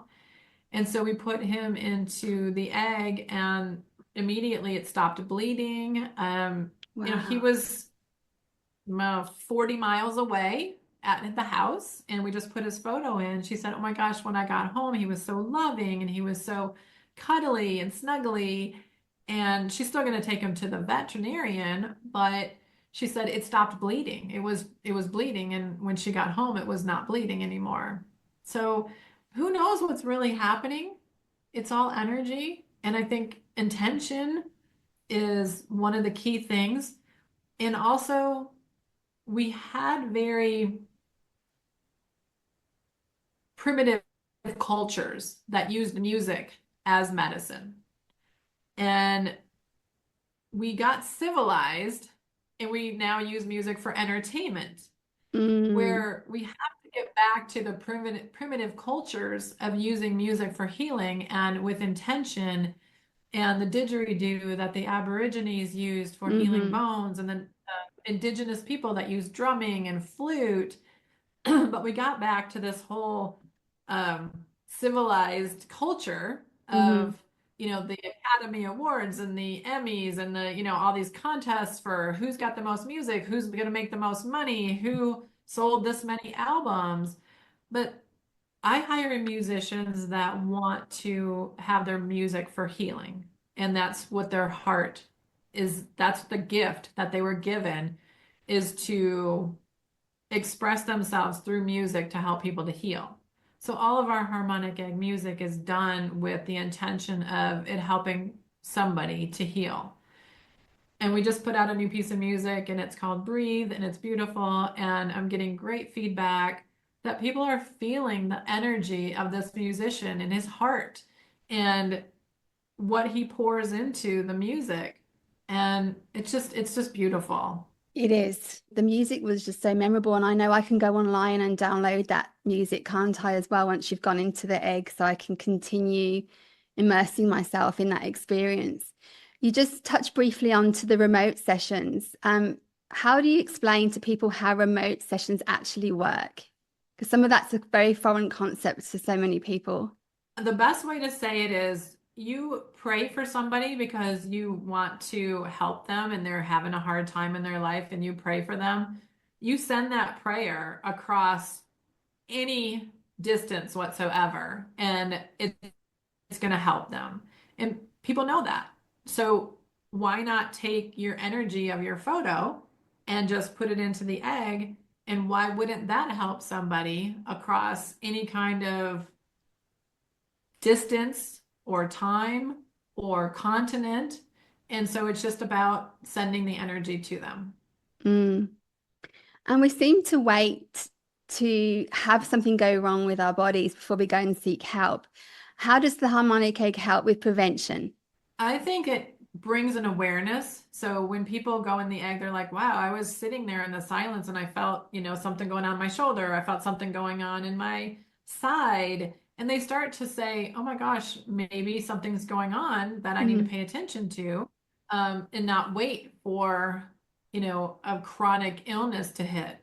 Speaker 2: And so we put him into the egg and immediately it stopped bleeding. He
Speaker 1: Wow.
Speaker 2: was 40 miles away at the house and we just put his photo in. She said, "Oh my gosh, when I got home, he was so loving and he was so cuddly and snuggly." And she's still going to take him to the veterinarian, but she said it stopped bleeding. It was bleeding, and when she got home, it was not bleeding anymore. So who knows what's really happening? It's all energy. And I think intention is one of the key things. And also we had very primitive cultures that used music as medicine. And we got civilized and we now use music for entertainment,
Speaker 1: Mm,
Speaker 2: where we have to get back to the primitive cultures of using music for healing and with intention and the didgeridoo that the Aborigines used for healing
Speaker 1: mm-hmm,
Speaker 2: bones and then indigenous people that use drumming and flute. But we got back to this whole um, civilized culture
Speaker 1: mm-hmm,
Speaker 2: of, the Academy Awards and the Emmys and all these contests for who's got the most music, who's going to make the most money, who sold this many albums. But I hire musicians that want to have their music for healing. And that's what their heart is. That's the gift that they were given, is to express themselves through music to help people to heal. So all of our harmonic egg music is done with the intention of it helping somebody to heal. And we just put out a new piece of music and it's called Breathe and it's beautiful. And I'm getting great feedback that people are feeling the energy of this musician in his heart and what he pours into the music. And it's just beautiful.
Speaker 1: it is. The music was just so memorable, and I know I can go online and download that music, can't I, as well, once you've gone into the egg, so I can continue immersing myself in that experience. You just touched briefly onto the remote sessions. How do you explain to people how remote sessions actually work? Because some of that's a very foreign concept to so many people.
Speaker 2: The best way to say it is you pray for somebody because you want to help them and they're having a hard time in their life and you pray for them. You send that prayer across any distance whatsoever and it's going to help them. And people know that. So why not take your energy of your photo and just put it into the egg? And why wouldn't that help somebody across any kind of distance or time or continent? And so it's just about sending the energy to them.
Speaker 1: Mm. And we seem to wait to have something go wrong with our bodies before we go and seek help. How does the harmonic egg help with prevention?
Speaker 2: I think it brings an awareness. So when people go in the egg, they're like, wow, I was sitting there in the silence and I felt, something going on my shoulder. I felt something going on in my side. And they start to say, oh my gosh, maybe something's going on that I need to
Speaker 1: Mm,
Speaker 2: pay attention to, and not wait for, a chronic illness to hit.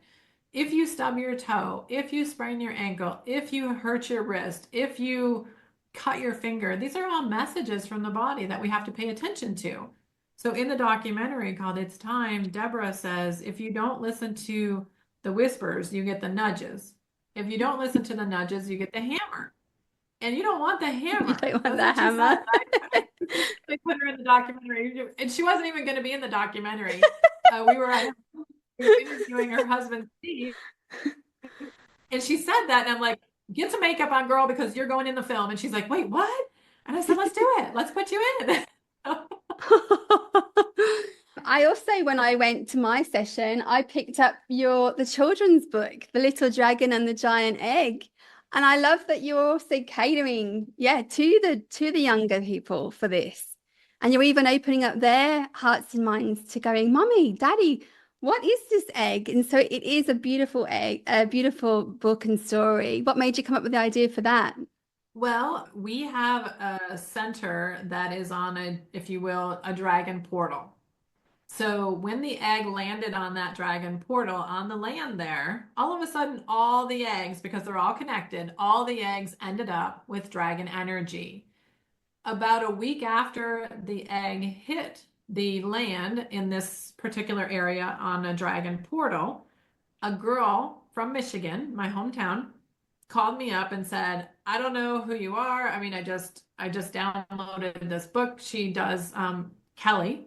Speaker 2: If you stub your toe, if you sprain your ankle, if you hurt your wrist, if you cut your finger, these are all messages from the body that we have to pay attention to. So in the documentary called It's Time, Deborah says, if you don't listen to the whispers, you get the nudges. If you don't listen to the nudges, you get the hammer. And you don't want the
Speaker 1: you
Speaker 2: hammer.
Speaker 1: don't want
Speaker 2: That's
Speaker 1: that
Speaker 2: what she
Speaker 1: hammer.
Speaker 2: said. They put her in the documentary, and she wasn't even going to be in the documentary. We were interviewing her husband, Steve, and she said that, and I'm like, get some makeup on, girl, because you're going in the film. And she's like, wait, what? And I said, let's do it. Let's put you in.
Speaker 1: I also, when I went to my session, I picked up the children's book, The Little Dragon and the Giant Egg. And I love that you're also catering, yeah, to the younger people for this. And you're even opening up their hearts and minds to going, Mommy, Daddy, what is this egg? And so it is a beautiful egg, a beautiful book and story. What made you come up with the idea for that?
Speaker 2: Well, we have a center that is on if you will, a dragon portal. So when the egg landed on that dragon portal on the land there, all of a sudden, all the eggs, because they're all connected, all the eggs ended up with dragon energy. About a week after the egg hit the land in this particular area on a dragon portal, a girl from Michigan, my hometown, called me up and said, I don't know who you are. I mean, I just downloaded this book. She does Kelly.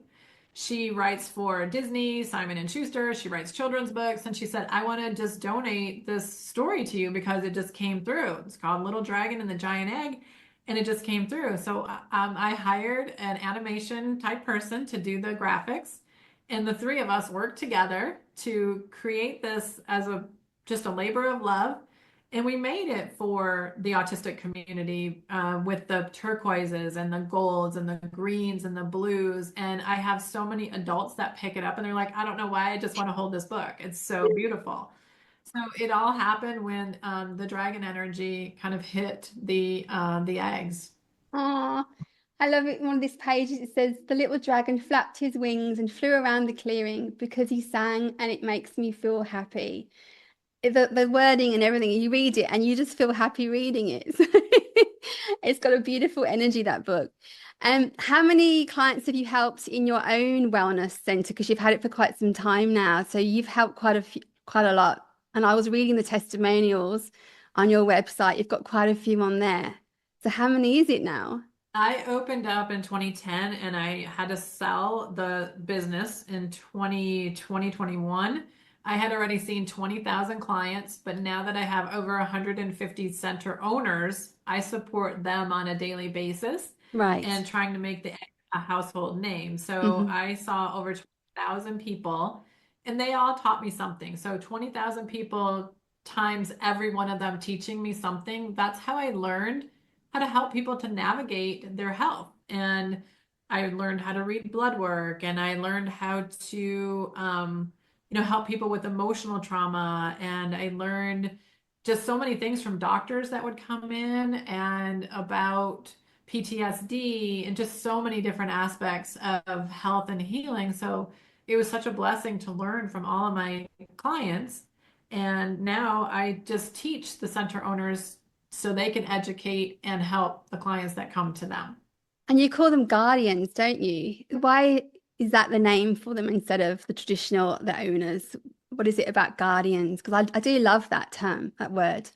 Speaker 2: She writes for Disney, Simon and Schuster. She writes children's books. And she said, I want to just donate this story to you because it just came through. It's called Little Dragon and the Giant Egg. And it just came through. So I hired an animation type person to do the graphics. And the three of us worked together to create this as just a labor of love. And we made it for the autistic community with the turquoises and the golds and the greens and the blues. And I have so many adults that pick it up and they're like, I don't know why, I just want to hold this book. It's so beautiful. So it all happened when the dragon energy kind of hit the eggs.
Speaker 1: Oh, I love it. One of these pages, it says, the little dragon flapped his wings and flew around the clearing because he sang, and it makes me feel happy. The wording and everything, you read it and you just feel happy reading it. It's got a beautiful energy, that book. How many clients have you helped in your own wellness center? Because you've had it for quite some time now. So you've helped quite a lot. And I was reading the testimonials on your website. You've got quite a few on there. So how many is it now?
Speaker 2: I opened up in 2010 and I had to sell the business in 2021. I had already seen 20,000 clients, but now that I have over 150 center owners, I support them on a daily basis
Speaker 1: Right.
Speaker 2: and trying to make a household name. So
Speaker 1: Hmm.
Speaker 2: I saw over 20,000 people and they all taught me something. So 20,000 people times every one of them teaching me something. That's how I learned how to help people to navigate their health. And I learned how to read blood work and I learned how to, help people with emotional trauma. And I learned just so many things from doctors that would come in and about PTSD and just so many different aspects of health and healing. So it was such a blessing to learn from all of my clients. And now I just teach the center owners so they can educate and help the clients that come to them.
Speaker 1: And you call them guardians, don't you? Why is that the name for them instead of the owners? What is it about guardians? Because I do love that term, that word.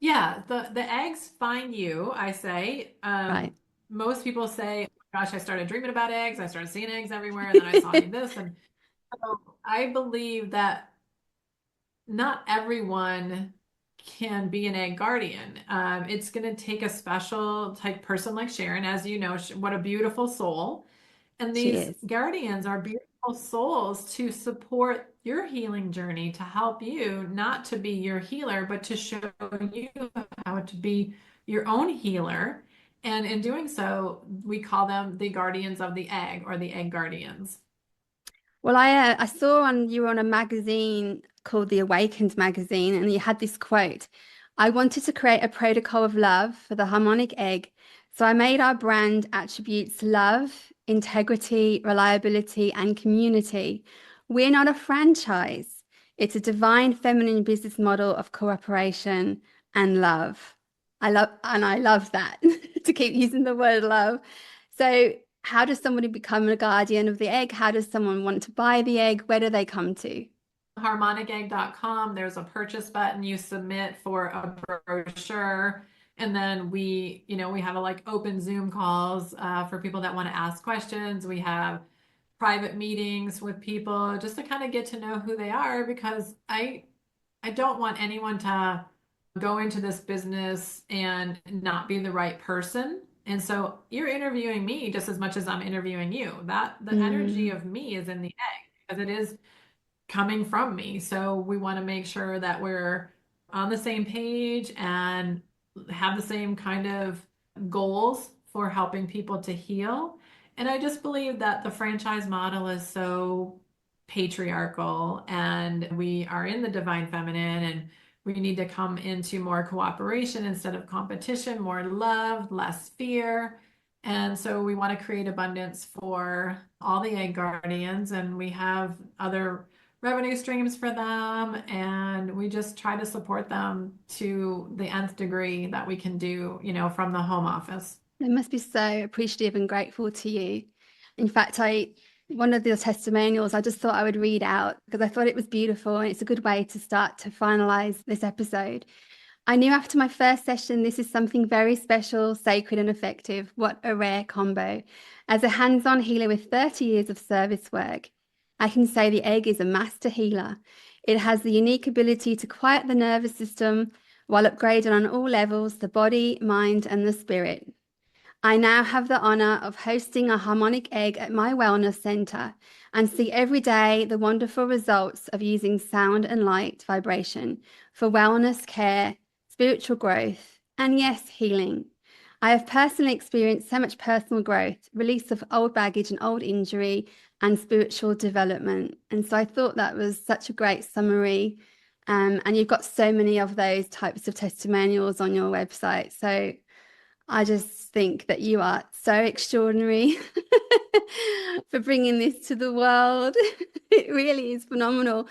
Speaker 2: Yeah, the eggs find you, I say.
Speaker 1: Right.
Speaker 2: Most people say, oh my gosh, I started dreaming about eggs. I started seeing eggs everywhere, and then I saw this. And so I believe that not everyone can be an egg guardian. It's going to take a special type person like Sharon, as you know, what a beautiful soul. And
Speaker 1: She
Speaker 2: these
Speaker 1: is.
Speaker 2: guardians are beautiful souls to support your healing journey, to help you not to be your healer, but to show you how to be your own healer. And in doing so, we call them the guardians of the egg or the egg guardians.
Speaker 1: Well, I saw you were on a magazine called the Awakened magazine, and you had this quote. I wanted to create a protocol of love for the harmonic egg, so I made our brand attributes love, integrity, reliability, and community. We're not a franchise. It's a divine feminine business model of cooperation and love. I love that to keep using the word love. So how does somebody become a guardian of the egg? How does someone want to buy the egg? Where do they come to?
Speaker 2: Harmonicegg.com. There's a purchase button. You submit for a brochure. And then we have like open Zoom calls for people that want to ask questions. We have private meetings with people just to kind of get to know who they are because I don't want anyone to go into this business and not be the right person. And so you're interviewing me just as much as I'm interviewing you. That the energy
Speaker 1: Mm.
Speaker 2: of me is in the egg because it is coming from me. So we want to make sure that we're on the same page and have the same kind of goals for helping people to heal. And I just believe that the franchise model is so patriarchal, and we are in the divine feminine, and we need to come into more cooperation instead of competition, more love, less fear. And so we want to create abundance for all the egg guardians, and we have other revenue streams for them, and we just try to support them to the nth degree that we can do, from the home office.
Speaker 1: They must be so appreciative and grateful to you. In fact, one of the testimonials I just thought I would read out because I thought it was beautiful and it's a good way to start to finalize this episode. I knew after my first session, this is something very special, sacred, and effective. What a rare combo. As a hands on healer with 30 years of service work, I can say the egg is a master healer. It has the unique ability to quiet the nervous system while upgrading on all levels the body, mind, and the spirit. I now have the honor of hosting a harmonic egg at my wellness center and see every day the wonderful results of using sound and light vibration for wellness care, spiritual growth, and yes, healing. I have personally experienced so much personal growth, release of old baggage and old injury, and spiritual development. And so I thought that was such a great summary. And you've got so many of those types of testimonials on your website. So I just think that you are so extraordinary for bringing this to the world. It really is phenomenal.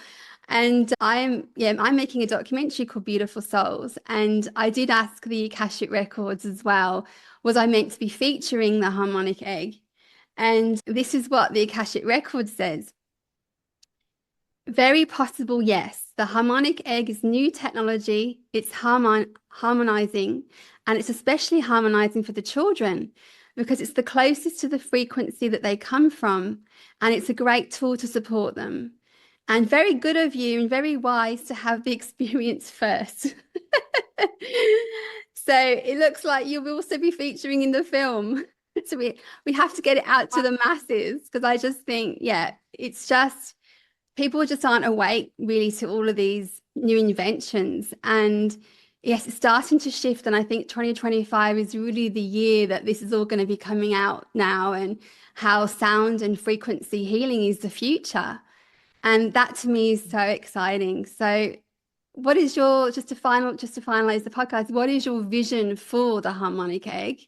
Speaker 1: And I'm making a documentary called Beautiful Souls. And I did ask the Akashic Records as well, was I meant to be featuring the harmonic egg? And this is what the Akashic Record says. Very possible, yes. The harmonic egg is new technology. It's harmonizing, and it's especially harmonizing for the children because it's the closest to the frequency that they come from, and it's a great tool to support them. And very good of you and very wise to have the experience first. So it looks like you'll also be featuring in the film. So we have to get it out to the masses because I just think, yeah, it's just people just aren't awake really to all of these new inventions. And yes, it's starting to shift. And I think 2025 is really the year that this is all going to be coming out now, and how sound and frequency healing is the future. And that to me is so exciting. So what is your, just to finalize the podcast, what is your vision for the harmonic egg?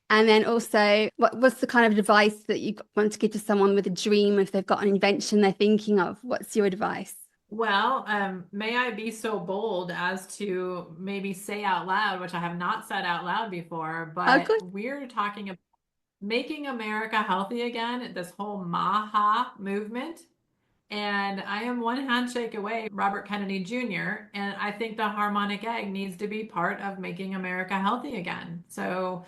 Speaker 1: And then also, what's the kind of advice that you want to give to someone with a dream if they've got an invention they're thinking of? What's your advice?
Speaker 2: Well, may I be so bold as to maybe say out loud, which I have not said out loud before,
Speaker 1: Oh,
Speaker 2: but
Speaker 1: good.
Speaker 2: we're talking about making America healthy again, this whole MAHA movement. And I am one handshake away, Robert Kennedy Jr., and I think the harmonic egg needs to be part of making America healthy again. So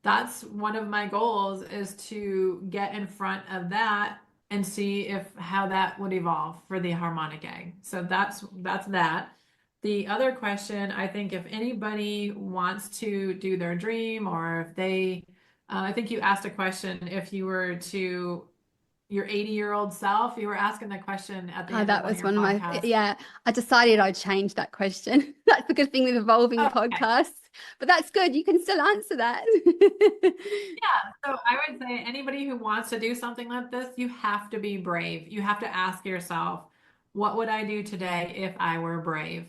Speaker 2: that's one of my goals, is to get in front of that and see if how that would evolve for the harmonic egg. So that's that. The other question, I think if anybody wants to do their dream, or if they, I think you asked a question, if you were to your 80-year-old self, you were asking the question at the
Speaker 1: Oh,
Speaker 2: end of
Speaker 1: that
Speaker 2: one of
Speaker 1: was
Speaker 2: your
Speaker 1: one of my,
Speaker 2: podcasts.
Speaker 1: yeah, I decided I'd change that question. That's the good thing with evolving
Speaker 2: Okay.
Speaker 1: podcasts, but that's good. You can still answer that.
Speaker 2: Yeah, so I would say anybody who wants to do something like this, you have to be brave. You have to ask yourself, what would I do today if I were brave?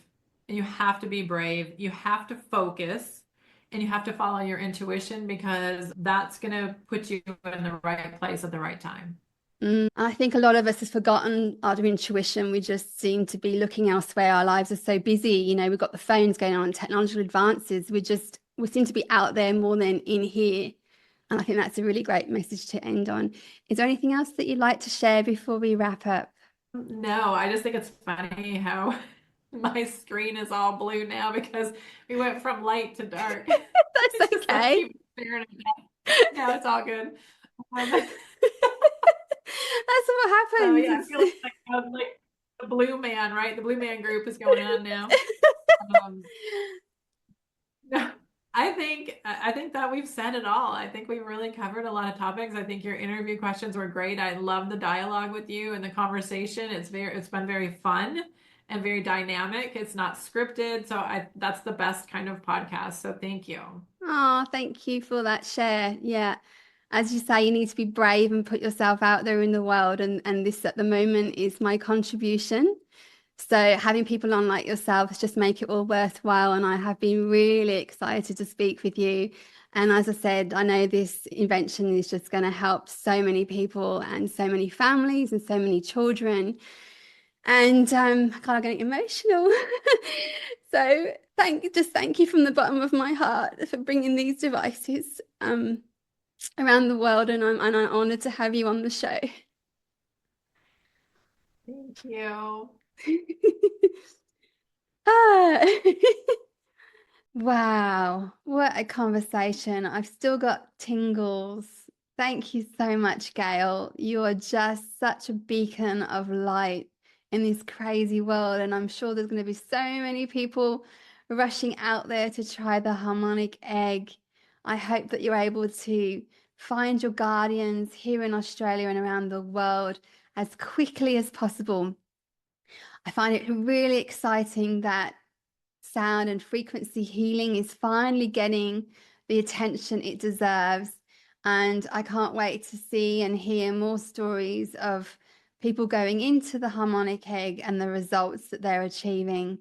Speaker 2: And you have to be brave. You have to focus, and you have to follow your intuition, because that's going to put you in the right place at the right time.
Speaker 1: I think a lot of us have forgotten our intuition. We just seem to be looking elsewhere. Our lives are so busy. We've got the phones going on, technological advances. We seem to be out there more than in here. And I think that's a really great message to end on. Is there anything else that you'd like to share before we wrap up?
Speaker 2: No, I just think it's funny how my screen is all blue now because we went from light to dark. It's
Speaker 1: That's
Speaker 2: just I
Speaker 1: okay.
Speaker 2: keep staring at that. No, it's all good. Um,
Speaker 1: That's what
Speaker 2: so
Speaker 1: happens.
Speaker 2: yeah, I feel like the blue man, right? The blue man group is going on now. Um, no, I think that we've said it all. I think we've really covered a lot of topics. I think your interview questions were great. I love the dialogue with you and the conversation. It's been very fun and very dynamic. It's not scripted, so I that's the best kind of podcast. So thank you.
Speaker 1: Oh, thank you for that share. Yeah. As you say, you need to be brave and put yourself out there in the world. And this at the moment is my contribution. So having people on like yourselves just make it all worthwhile. And I have been really excited to speak with you. And as I said, I know this invention is just going to help so many people and so many families and so many children. And I'm kind of getting emotional. So thank you from the bottom of my heart for bringing these devices around the world, and I'm honored to have you on the show.
Speaker 2: Thank you.
Speaker 1: Ah. Wow, what a conversation. I've still got tingles. Thank you so much, Gail. You are just such a beacon of light in this crazy world. And I'm sure there's going to be so many people rushing out there to try the harmonic egg. I hope that you're able to find your guardians here in Australia and around the world as quickly as possible. I find it really exciting that sound and frequency healing is finally getting the attention it deserves. And I can't wait to see and hear more stories of people going into the harmonic egg and the results that they're achieving.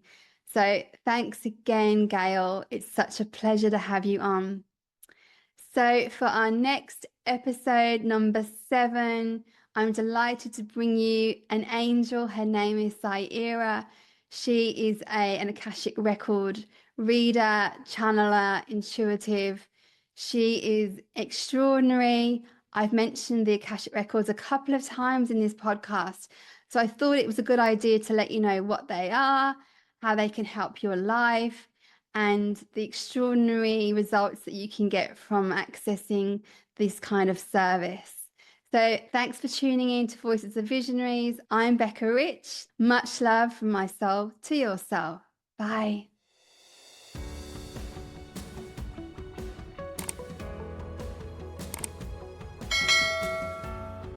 Speaker 1: So thanks again, Gail. It's such a pleasure to have you on. So, for our next episode, number 7, I'm delighted to bring you an angel. Her name is Saira. She is an Akashic record reader, channeler, intuitive. She is extraordinary. I've mentioned the Akashic records a couple of times in this podcast. So, I thought it was a good idea to let you know what they are, how they can help your life, and the extraordinary results that you can get from accessing this kind of service. So thanks for tuning in to Voices of Visionaries. I'm Becca Rich. Much love from my soul to your soul. Bye.